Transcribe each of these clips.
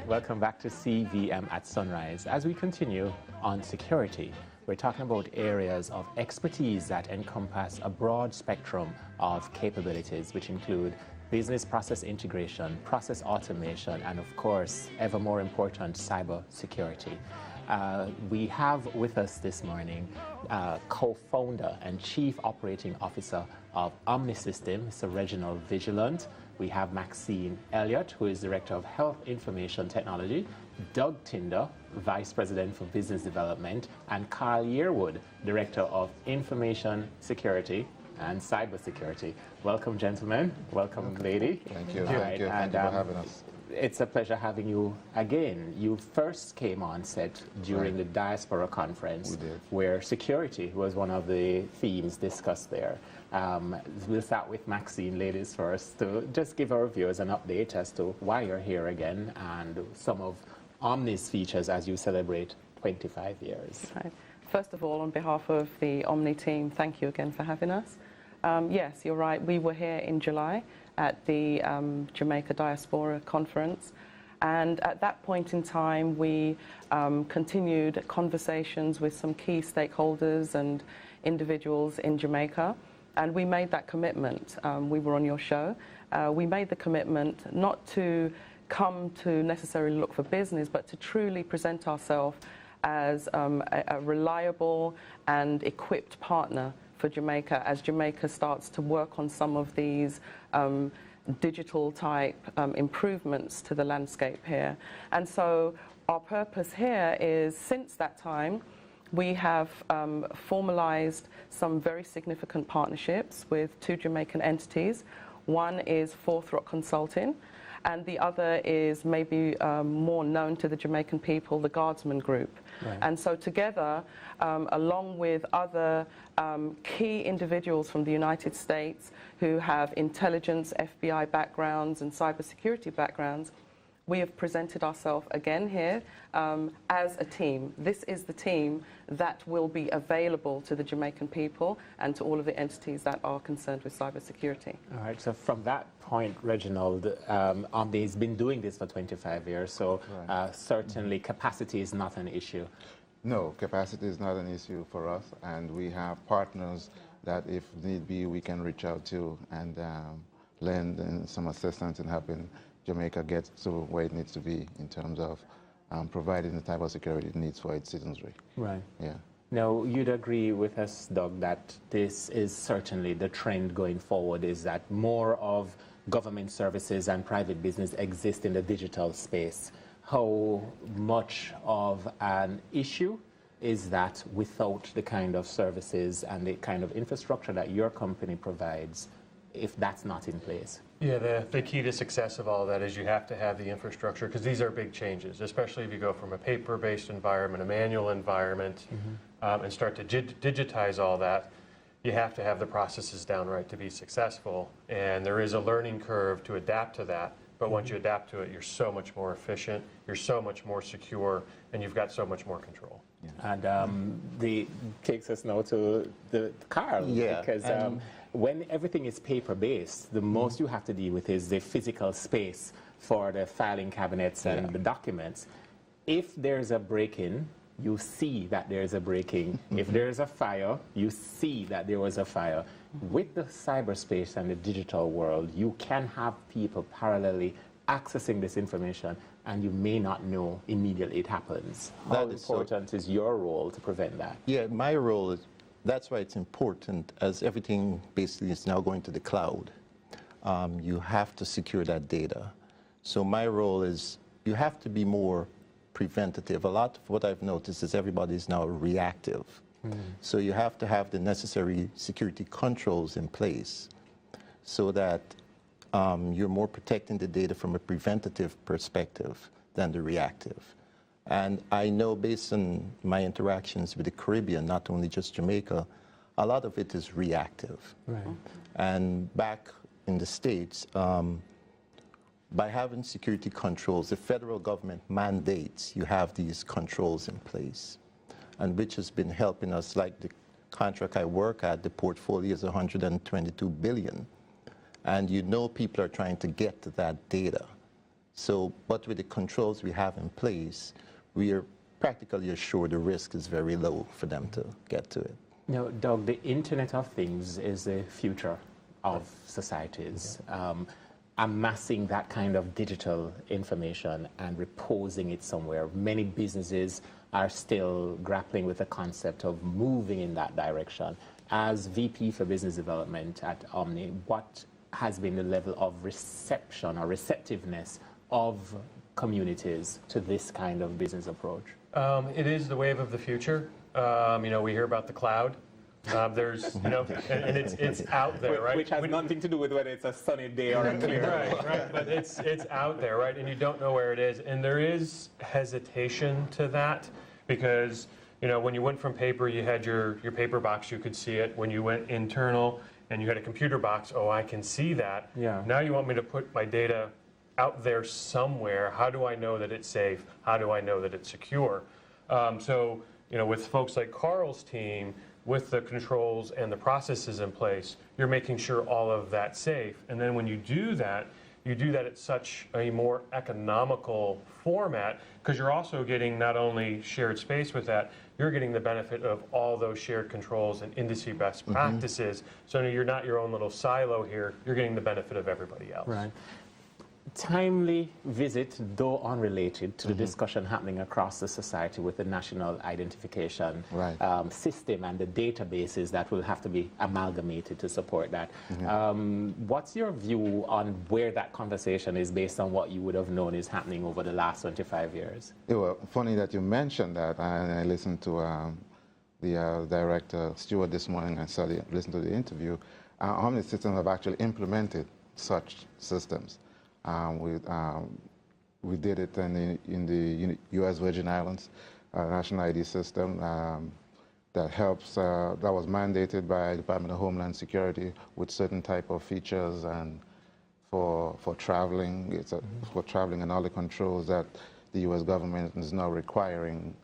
Welcome back to CVM at Sunrise. As we continue on security, we're talking about areas of expertise that encompass a broad spectrum of capabilities, which include business process integration, process automation, and of course, ever more important, cyber security. We have with us this morning co-founder and chief operating officer of OmniSystems, Mr. Reginald Vigilant. We have Maxine Elliott, who is Director of Health Information Technology, Doug Tinder, Vice President for Business Development, and Carl Yearwood, Director of Information Security and Cybersecurity. Welcome, gentlemen. Welcome, lady. Thank you. Thank you for having us. It's a pleasure having you again. You first came on set during the Diaspora Conference, where security was one of the themes discussed there. We'll start with Maxine, ladies first, to just give our viewers an update as to why you're here again and some of Omni's features as you celebrate 25 years. Right. First of all, on behalf of the Omni team, thank you again for having us. Yes, you're right. We were here in July at the Jamaica Diaspora Conference. And at that point in time, we continued conversations with some key stakeholders and individuals in Jamaica. And we made that commitment. We were on your show. We made the commitment not to come to necessarily look for business, but to truly present ourselves as a reliable and equipped partner for Jamaica as Jamaica starts to work on some of these digital type improvements to the landscape here. And so our purpose here is, since that time, we have formalized some very significant partnerships with two Jamaican entities. One is Fourth Rock Consulting, and the other is maybe more known to the Jamaican people, the Guardsman Group. Right. And so together, along with other key individuals from the United States who have intelligence, FBI backgrounds, and cybersecurity backgrounds, we have presented ourselves again here as a team. This is the team that will be available to the Jamaican people and to all of the entities that are concerned with cybersecurity. All right, so from that point, Reginald, Omni has been doing this for 25 years, so certainly capacity is not an issue. No, capacity is not an issue for us, and we have partners that, if need be, we can reach out to and lend some assistance in helping Jamaica gets to where it needs to be in terms of providing the type of security it needs for its citizenry. Right. Yeah. Now, you'd agree with us, Doug, that this is certainly the trend going forward, is that more of government services and private business exist in the digital space. How much of an issue is that without the kind of services and the kind of infrastructure that your company provides, if that's not in place? Yeah, the key to success of all of that is you have to have the infrastructure, because these are big changes, especially if you go from a paper-based environment, a manual environment, and start to digitize all that. You have to have the processes down right to be successful, and there is a learning curve to adapt to that. But once you adapt to it, you're so much more efficient, you're so much more secure, and you've got so much more control. Yeah. And takes us now to the Carl, because when everything is paper-based, the most you have to deal with is the physical space for the filing cabinets and the documents. If there's a break-in, you see that there's a break-in. If there's a fire, you see that there was a fire. With the cyberspace and the digital world, you can have people parallelly accessing this information, and you may not know immediately it happens. How important is your role to prevent that? Yeah, my role is, that's why it's important, as everything basically is now going to the cloud. You have to secure that data. So my role is, you have to be more preventative. A lot of what I've noticed is everybody's now reactive. So you have to have the necessary security controls in place so that you're more protecting the data from a preventative perspective than the reactive. And I know, based on my interactions with the Caribbean, not only just Jamaica, a lot of it is reactive. Right. And back in the States, by having security controls, the federal government mandates you have these controls in place, and which has been helping us. Like the contract I work at, the portfolio is $122 billion. And you know people are trying to get to that data. So, but with the controls we have in place, we are practically assured the risk is very low for them to get to it. Now, Doug, the Internet of Things is the future of societies. Amassing that kind of digital information and reposing it somewhere. Many businesses are still grappling with the concept of moving in that direction. As VP for Business Development at Omni, what has been the level of reception or receptiveness of communities to this kind of business approach? It is the wave of the future. We hear about the cloud. There's, and it's out there, right? Which has nothing to do with whether it's a sunny day or a clear day. Right. But it's out there, right? And you don't know where it is. And there is hesitation to that because, when you went from paper, you had your paper box, you could see it. When you went internal and you had a computer box, oh, I can see that. Yeah. Now you want me to put my data out there somewhere. How do I know that it's safe? How do I know that it's secure? So, with folks like Carl's team, with the controls and the processes in place, you're making sure all of that's safe. And then when you do that at such a more economical format, because you're also getting not only shared space with that, you're getting the benefit of all those shared controls and industry best practices. So you're not your own little silo here, you're getting the benefit of everybody else. Right. Timely visit, though unrelated, to the discussion happening across the society with the national identification system and the databases that will have to be amalgamated to support that. What's your view on where that conversation is based on what you would have known is happening over the last 25 years? It was funny that you mentioned that. I listened to the director, Stewart, this morning and listened to the interview. OmniSystems have actually implemented such systems. We did it in the U.S. Virgin Islands National ID system that helps, that was mandated by the Department of Homeland Security with certain type of features and for traveling. It's for traveling and all the controls that the U.S. government is now requiring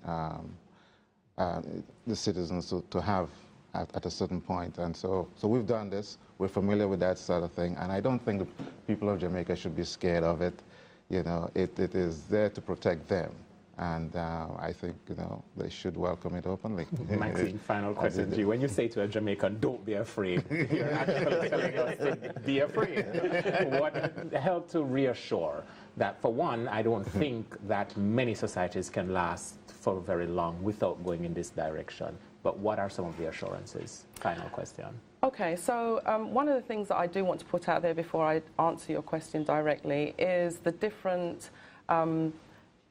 the citizens to have at a certain point. And so we've done this. We're familiar with that sort of thing, and I don't think the people of Jamaica should be scared of it. It is there to protect them, and I think they should welcome it openly. Maxine, final question to you. When you say to a Jamaican, "Don't be afraid," you're actually telling us to be afraid. What helped to reassure that, for one, I don't think that many societies can last for very long without going in this direction. But what are some of the assurances? Final question. Okay, so one of the things that I do want to put out there before I answer your question directly is the different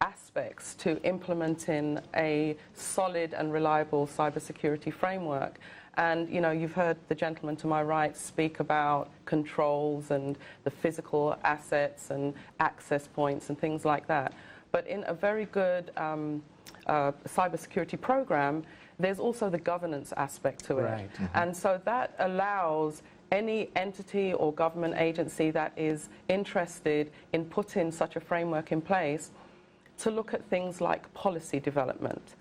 aspects to implementing a solid and reliable cybersecurity framework. And you've heard the gentleman to my right speak about controls and the physical assets and access points and things like that. But in a very good cybersecurity program, there's also the governance aspect to it. Right. And so that allows any entity or government agency that is interested in putting such a framework in place to look at things like policy development.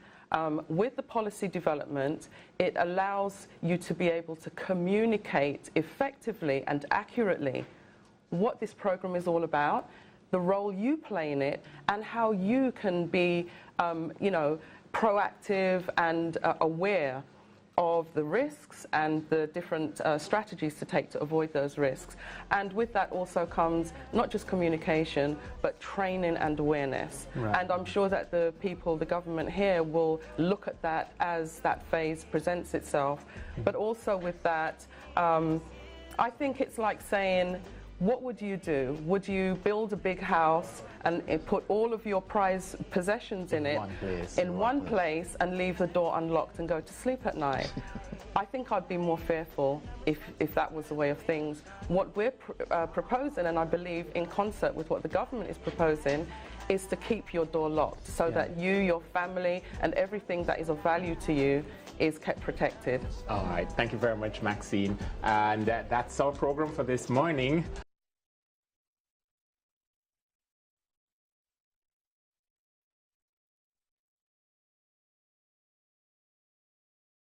With the policy development, it allows you to be able to communicate effectively and accurately what this program is all about, the role you play in it, and how you can be, proactive and aware of the risks and the different strategies to take to avoid those risks. And with that also comes not just communication, but training and awareness. Right. And I'm sure that the government here will look at that as that phase presents itself. But also with that, I think it's like saying, what would you do? Would you build a big house and put all of your prized possessions in one place and leave the door unlocked and go to sleep at night? I think I'd be more fearful if that was the way of things. What we're proposing, and I believe in concert with what the government is proposing, is to keep your door locked so that you, your family, and everything that is of value to you is kept protected. All right. Thank you very much, Maxine. And that's our program for this morning.